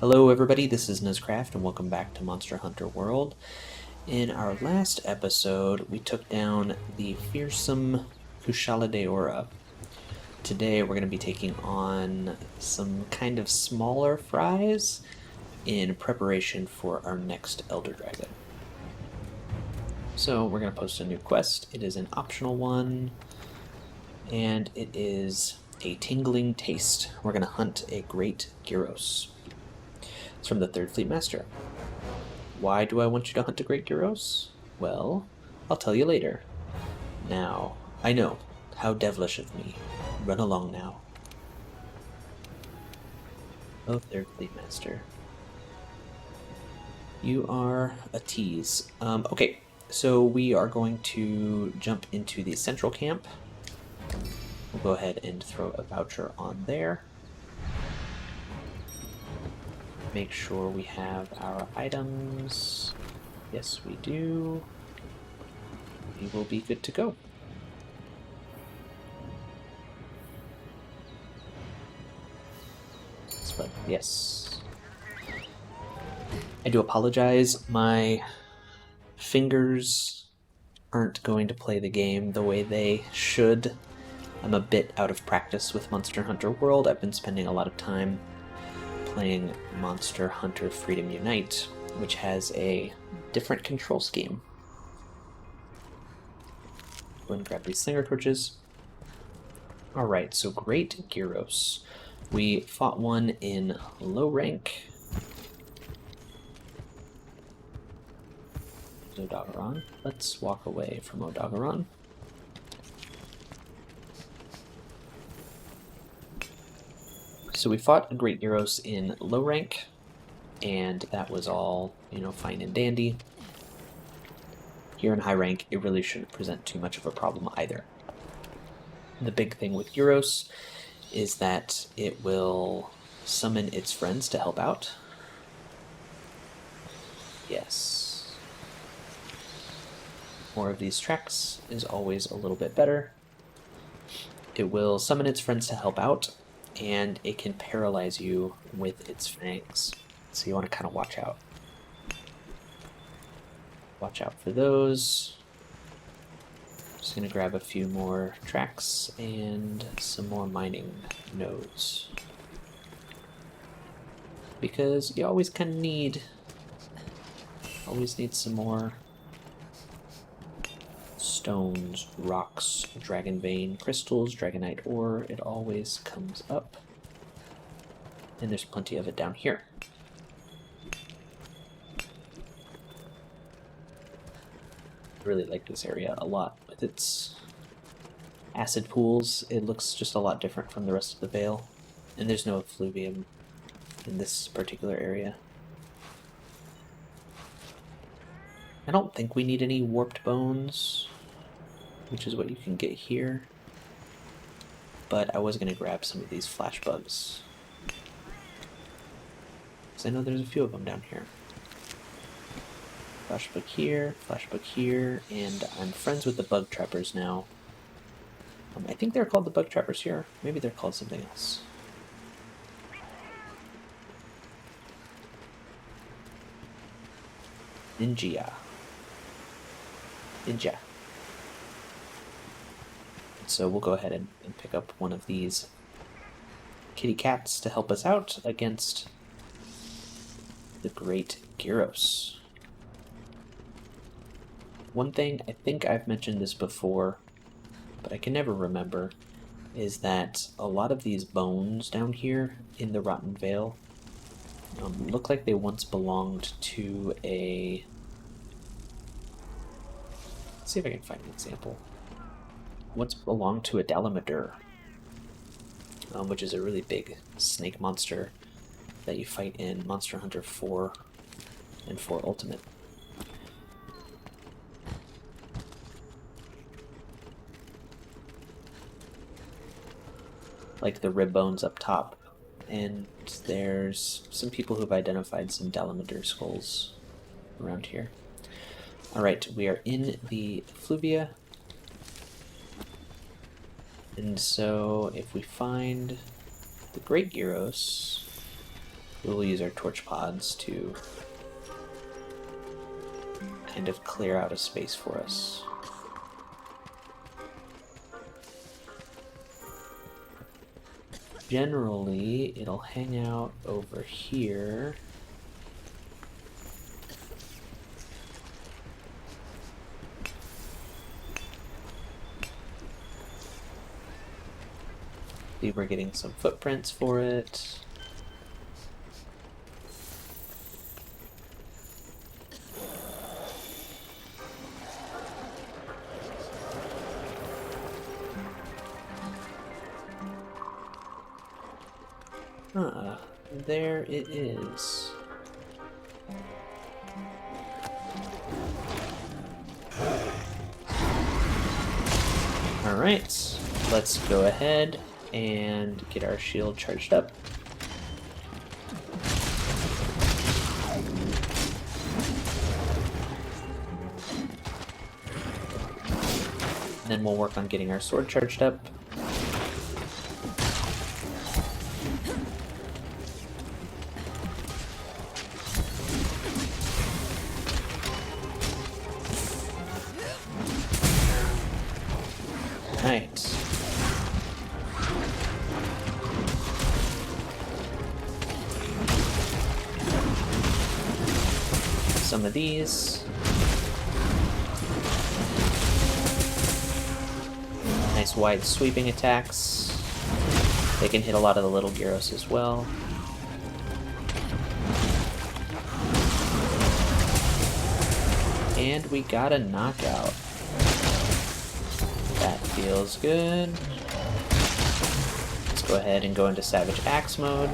Hello everybody, this is Nuzcraft and welcome back to Monster Hunter World. In our last episode, we took down the fearsome Kushala Deora. Today we're going to be taking on some kind of smaller fries in preparation for our next Elder Dragon. So we're going to post a new quest. It is an optional one, and it is a tingling taste. We're going to hunt a great Girros. It's from the 3rd Fleet Master. Why do I want you to hunt a great Girros? Well, I'll tell you later. Now, I know, how devilish of me. Run along now. Oh, 3rd Fleet Master. You are a tease. Okay, so we are going to jump into the central camp. We'll go ahead and throw a voucher on there. Make sure we have our items. Yes, we do. We will be good to go. But yes. I do apologize. My fingers aren't going to play the game the way they should. I'm a bit out of practice with Monster Hunter World. I've been spending a lot of time playing Monster Hunter Freedom Unite, which has a different control scheme. Go and grab these slinger torches. Alright, so great Girros. We fought one in low rank. Odagaron. Let's walk away from Odagaron. So we fought a great Girros in low rank, and that was all, fine and dandy. Here in high rank, it really shouldn't present too much of a problem either. The big thing with Girros is that it will summon its friends to help out. Yes. More of these tracks is always a little bit better. It will summon its friends to help out, and it can paralyze you with its fangs. So you want to kind of watch out. Watch out for those. Just going to grab a few more tracks and some more mining nodes. Because you always kind of need some more stones, rocks, dragon vein, crystals, dragonite ore. It always comes up. And there's plenty of it down here. I really like this area a lot. With its acid pools, it looks just a lot different from the rest of the Vale. And there's no effluvium in this particular area. I don't think we need any warped bones, which is what you can get here. But I was going to grab some of these flash bugs, because I know there's a few of them down here. Flash bug here, and I'm friends with the bug trappers now. I think they're called the bug trappers here. Maybe they're called something else. Ninja. So we'll go ahead and pick up one of these kitty cats to help us out against the great Girros. One thing, I think I've mentioned this before, but I can never remember, is that a lot of these bones down here in the Rotten Vale look like they once belonged to a... Let's see if I can find an example. Once belonged to a Dalamadur, which is a really big snake monster that you fight in Monster Hunter 4 and 4 Ultimate. Like the rib bones up top, and there's some people who've identified some Dalamadur skulls around here. Alright, we are in the Fluvia, and so if we find the Great Girros, We'll use our torch pods to kind of clear out a space for us. Generally, it'll hang out over here. See, we're getting some footprints for it. There it is. Alright, let's go ahead and get our shield charged up. And then we'll work on getting our sword charged up. Right. Some of these. Nice wide sweeping attacks. They can hit a lot of the little Girros as well. And we got a knockout. That feels good. Let's go ahead and go into Savage Axe mode.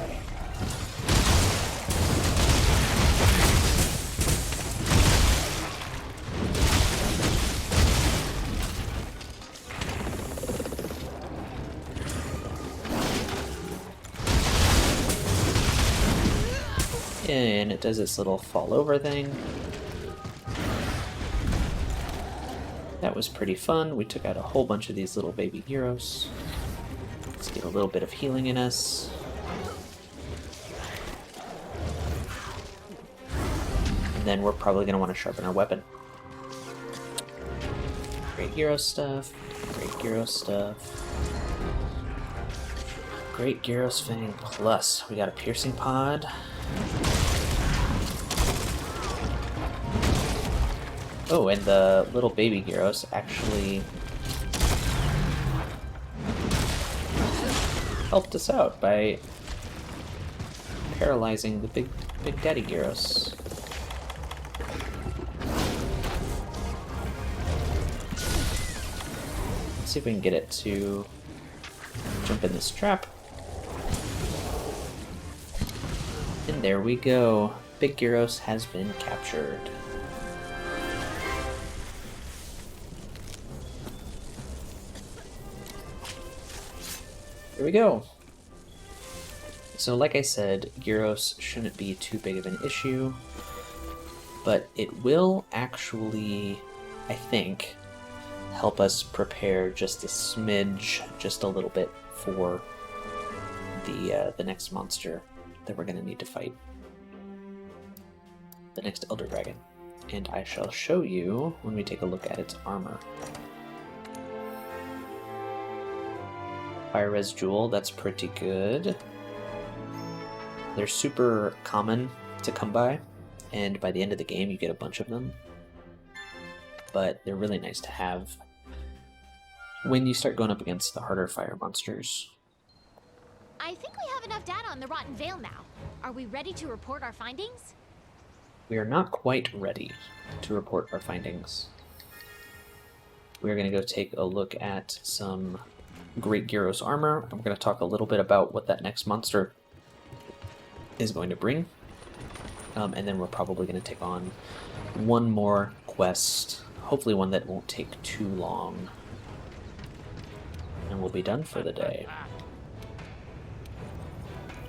And it does its little fall over thing. That was pretty fun. We took out a whole bunch of these little baby Girros. Let's get a little bit of healing in us. And then we're probably going to want to sharpen our weapon. Great Girros stuff. Great Girros stuff. Great Girros Fang Plus. We got a piercing pod. Oh, and the little baby Girros actually helped us out by paralyzing the big daddy Girros. Let's see if we can get it to jump in this trap. And there we go. Big Girros has been captured. Here we go. So like I said, Girros shouldn't be too big of an issue, but it will actually, I think, help us prepare just a smidge, just a little bit for the next monster that we're going to need to fight. The next Elder Dragon. And I shall show you when we take a look at its armor. Fire Res Jewel, that's pretty good. They're super common to come by, and by the end of the game you get a bunch of them. But they're really nice to have when you start going up against the harder fire monsters. I think we have enough data on the Rotten Vale now. Are we ready to report our findings? We are not quite ready to report our findings. We're going to go take a look at some Great Girros armor. I'm going to talk a little bit about what that next monster is going to bring. And then we're probably going to take on one more quest, hopefully one that won't take too long. And we'll be done for the day.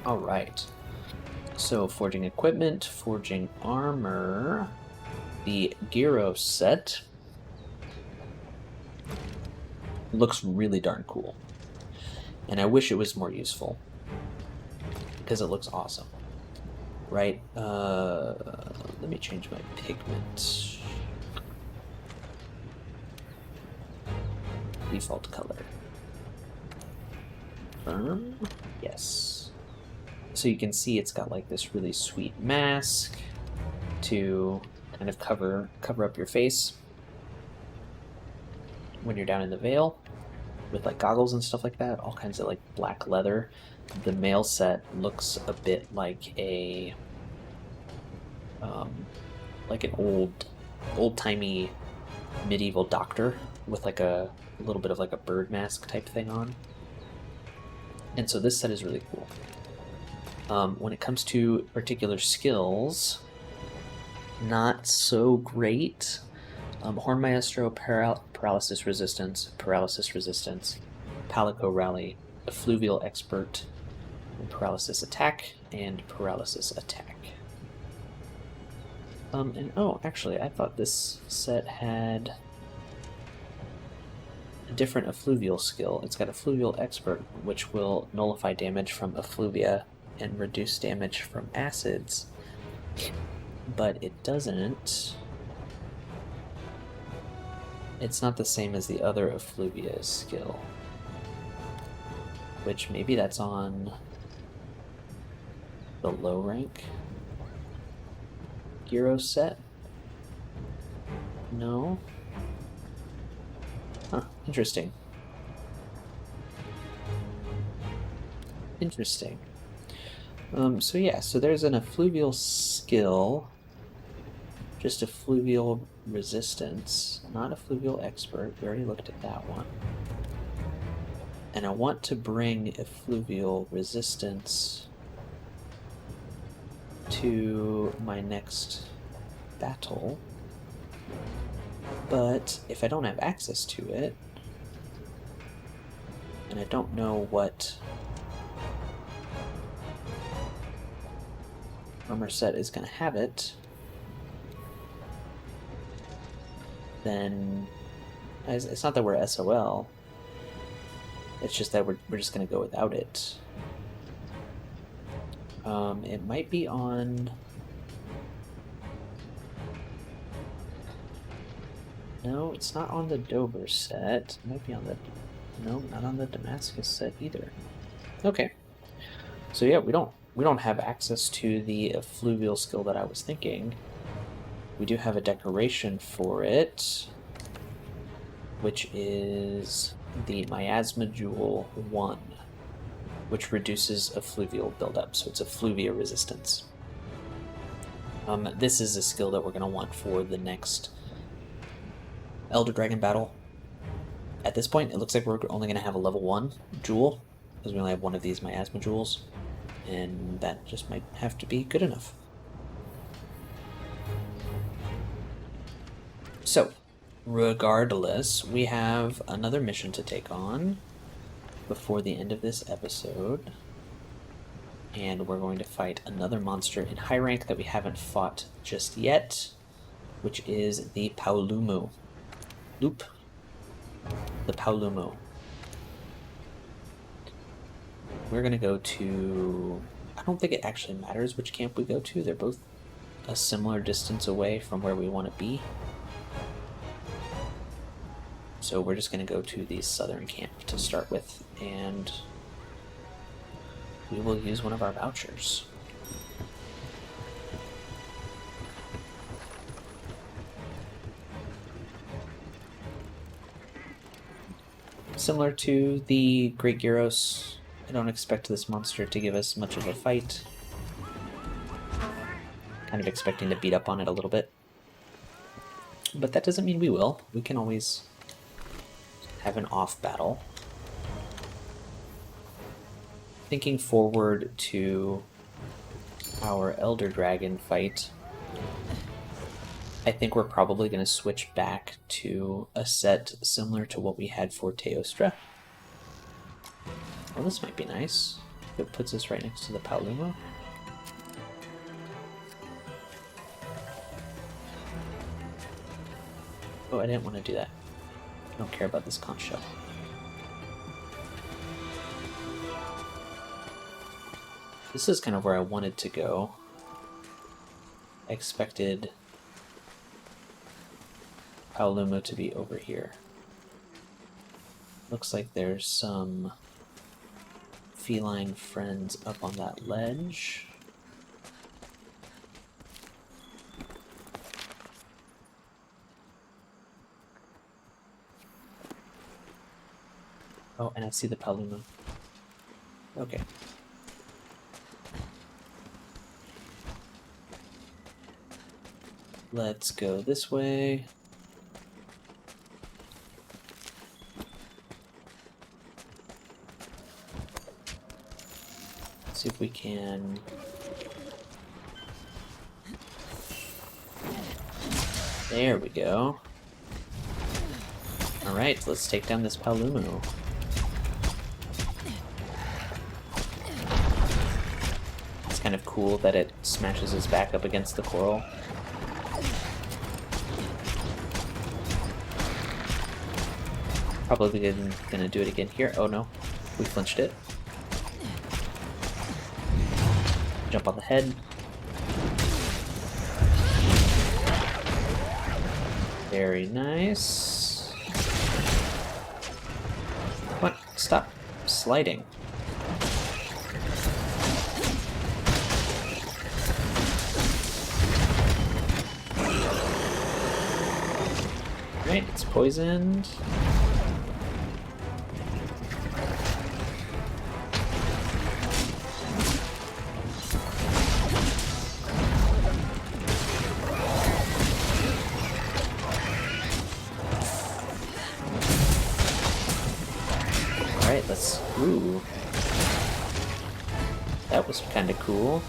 Alright. So, forging equipment, forging armor, the Girros set looks really darn cool. And I wish it was more useful, because it looks awesome. right? Let me change my pigment. Default color. Firm? Yes. So you can see it's got like this really sweet mask to kind of cover up your face when you're down in the Vale, with like goggles and stuff like that, all kinds of like black leather. The male set looks a bit like a like an old-timey medieval doctor with like a little bit of like a bird mask type thing on. And so this set is really cool. When it comes to particular skills, not so great. Horn Maestro, Paralysis Resistance, Palico Rally, Effluvial Expert, Paralysis Attack, and Paralysis Attack. And oh, actually, I thought this set had a different Effluvial skill. It's got Effluvial Expert, which will nullify damage from effluvia and reduce damage from acids, but it doesn't. It's not the same as the other effluvia skill, which maybe that's on the low rank Girros set? No? Huh, interesting. Interesting. So yeah, so there's an effluvial skill, just effluvial resistance, not effluvial expert. We already looked at that one. And I want to bring effluvial resistance to my next battle, but if I don't have access to it, and I don't know what armor set is going to have it, then it's not that we're SOL, it's just that we're just going to go without it. It might be on... No, it's not on the Dover set. It might be on the... No, not on the Damascus set either. Okay. So yeah, we don't have access to the effluvial skill that I was thinking. We do have a decoration for it, which is the Miasma Jewel 1, which reduces effluvial buildup, so it's effluvia resistance. This is a skill that we're going to want for the next Elder Dragon battle. At this point, it looks like we're only going to have a level 1 jewel, because we only have one of these Miasma Jewels, and that just might have to be good enough. So, regardless, we have another mission to take on before the end of this episode, and we're going to fight another monster in high rank that we haven't fought just yet, which is the Paolumu. The Paolumu. We're gonna go to... I don't think it actually matters which camp we go to. They're both a similar distance away from where we want to be. So we're just going to go to the southern camp to start with, and we will use one of our vouchers. Similar to the Great Girros, I don't expect this monster to give us much of a fight. Kind of expecting to beat up on it a little bit. But that doesn't mean we will. We can always have an off battle. Thinking forward to our Elder Dragon fight, I think we're probably going to switch back to a set similar to what we had for Teostra. Well, this might be nice. It puts us right next to the Paolumu. Oh, I didn't want to do that. I don't care about this conch shell. This is kind of where I wanted to go. expected Paolumu to be over here. Looks like there's some feline friends up on that ledge. Oh, and I see the Paolumu. Okay. Let's go this way. See if we can... There we go. Alright, let's take down this Paolumu. It's kind of cool that it smashes his back up against the coral. Probably gonna do it again here. Oh no, we flinched it. Jump on the head. Very nice. What? Stop sliding. Right, it's poisoned. Alright, let's... Ooh. That was kind of cool.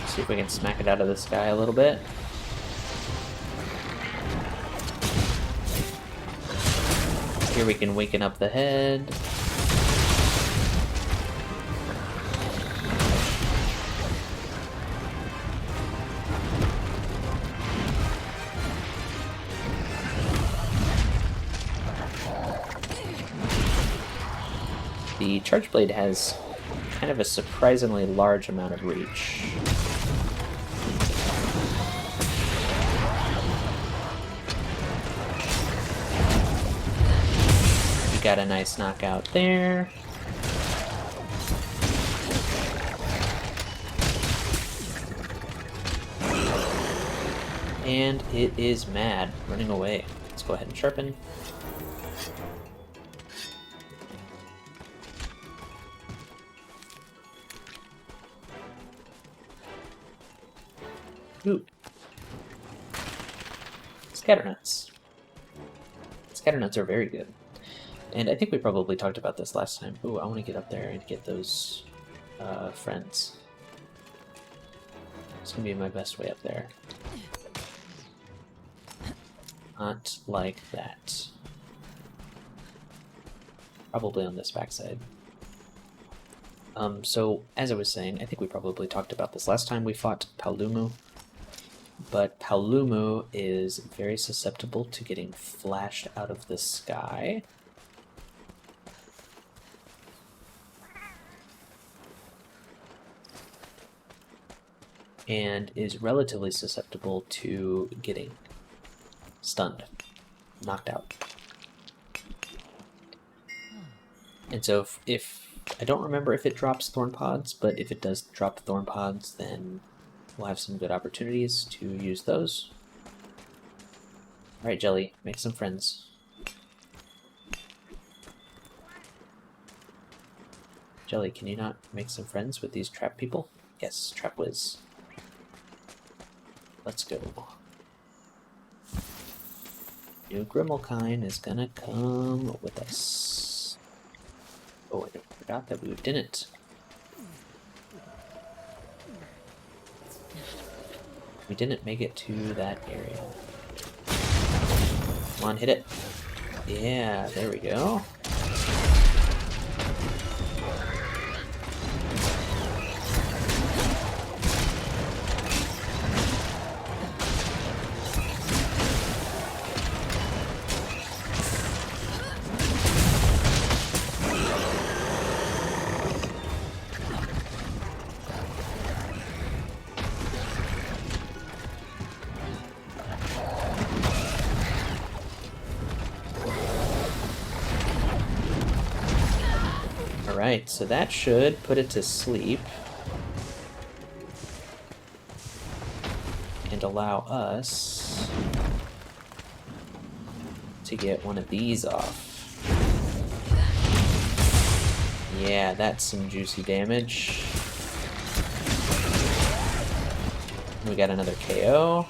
See if we can smack it out of the sky a little bit. Here we can waken up the head. The Charge Blade has kind of a surprisingly large amount of reach. We got a nice knockout there. And it is mad, running away. Let's go ahead and sharpen. Ooh. Scatternuts. Scatternuts are very good. And I think we probably talked about this last time. Ooh, I want to get up there and get those friends. It's going to be my best way up there. Not like that. Probably on this backside. So, as I was saying, I think we probably talked about this last time we fought Paolumu. But Paolumu is very susceptible to getting flashed out of the sky. And is relatively susceptible to getting stunned, knocked out. And so if I don't remember if it drops thorn pods, but if it does drop thorn pods, then we'll have some good opportunities to use those. Alright, Jelly, make some friends. Jelly, can you not make some friends with these trap people? Yes, Trap Whiz. Let's go. New Grimalkine is gonna come with us. Oh, I forgot that we didn't. We didn't make it to that area. Come on, hit it. Yeah, there we go. Alright, so that should put it to sleep. And allow us to get one of these off. Yeah, that's some juicy damage. We got another KO.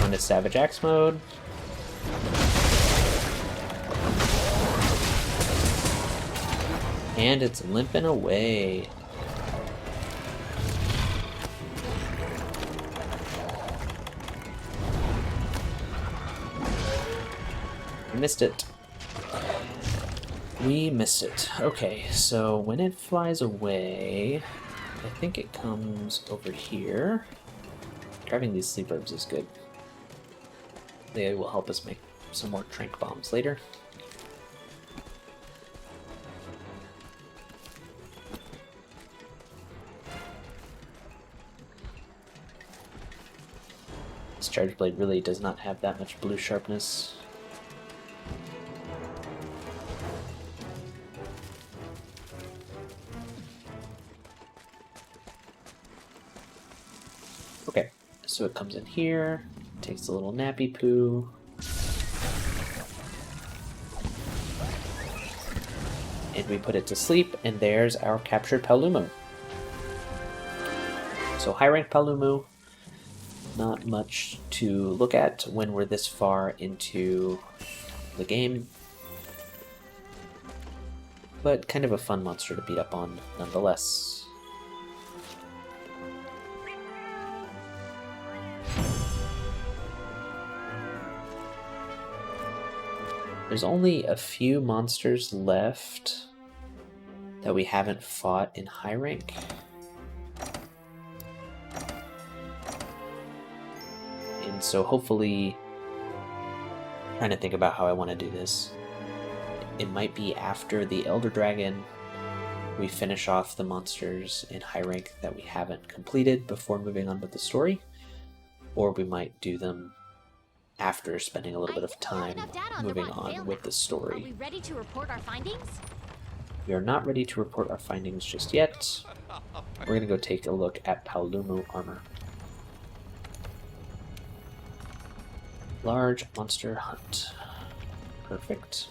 Into Savage Axe mode. And it's limping away. We missed it. We missed it. Okay, so when it flies away, I think it comes over here. Grabbing these sleep herbs is good. They will help us make some more trank bombs later. This charge blade really does not have that much blue sharpness. Okay, so it comes in here. Takes a little nappy poo. And we put it to sleep, and there's our captured Paolumu. So high rank Paolumu, not much to look at when we're this far into the game. But kind of a fun monster to beat up on nonetheless. There's only a few monsters left that we haven't fought in high rank. And so hopefully, I'm trying to think about how I want to do this. It might be after the Elder Dragon, we finish off the monsters in high rank that we haven't completed before moving on with the story. Or we might do them after spending a little bit of time moving on with the story. Are we ready to report our findings? We are not ready to report our findings just yet. We're going to go take a look at Paolumu armor. Large monster hunt. Perfect.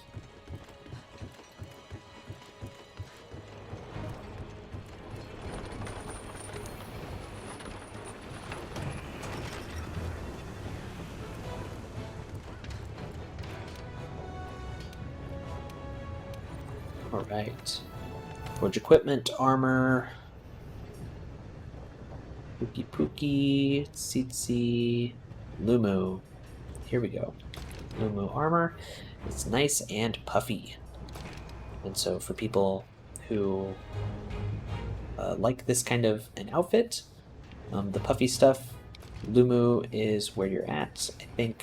Alright. Forge equipment, armor. Pookie Pookie, Tsitsi, Lumu. Here we go. Lumu armor. It's nice and puffy. And so for people who like this kind of an outfit, the puffy stuff, Lumu is where you're at. I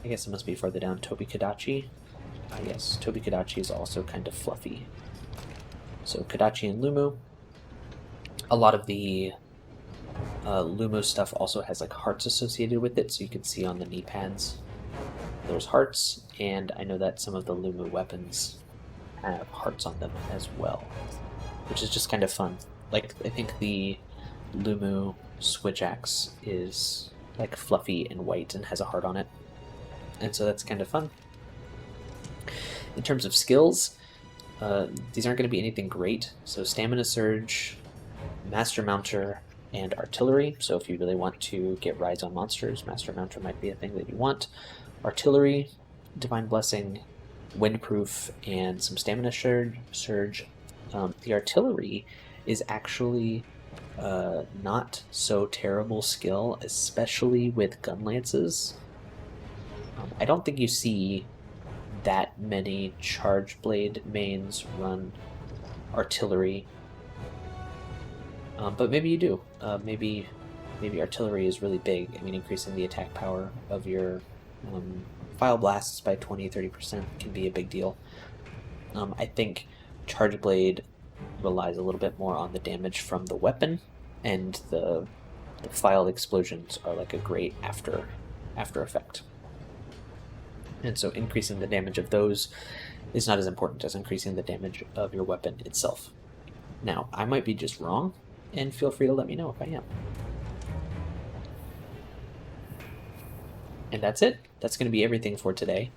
guess it must be further down. Tobi Kadachi. Yes, Tobi Kadachi is also kind of fluffy. So Kadachi and Lumu. A lot of the Lumu stuff also has like hearts associated with it, so you can see on the knee pads there's hearts, and I know that some of the Lumu weapons have hearts on them as well, which is just kind of fun. Like, I think the Lumu switch axe is like fluffy and white and has a heart on it, and so that's kind of fun. In terms of skills, these aren't going to be anything great. So Stamina Surge, Master Mounter, and Artillery. So if you really want to get rides on monsters, Master Mounter might be a thing that you want. Artillery, Divine Blessing, Windproof, and some Stamina Surge. The Artillery is actually not so terrible skill, especially with gun lances. I don't think you see that many Charge Blade mains run Artillery, but maybe you do. Maybe Artillery is really big. I mean, increasing the attack power of your file blasts by 20-30% can be a big deal. I think Charge Blade relies a little bit more on the damage from the weapon and the the filed explosions are like a great after effect. And so increasing the damage of those is not as important as increasing the damage of your weapon itself. Now, I might be just wrong, and feel free to let me know if I am. And that's it. That's going to be everything for today.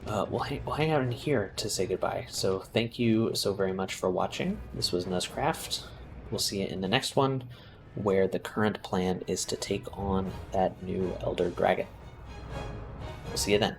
We'll hang out in here to say goodbye. So thank you so very much for watching. This was Nuzcraft. We'll see you in the next one, where the current plan is to take on that new Elder Dragon. We'll see you then.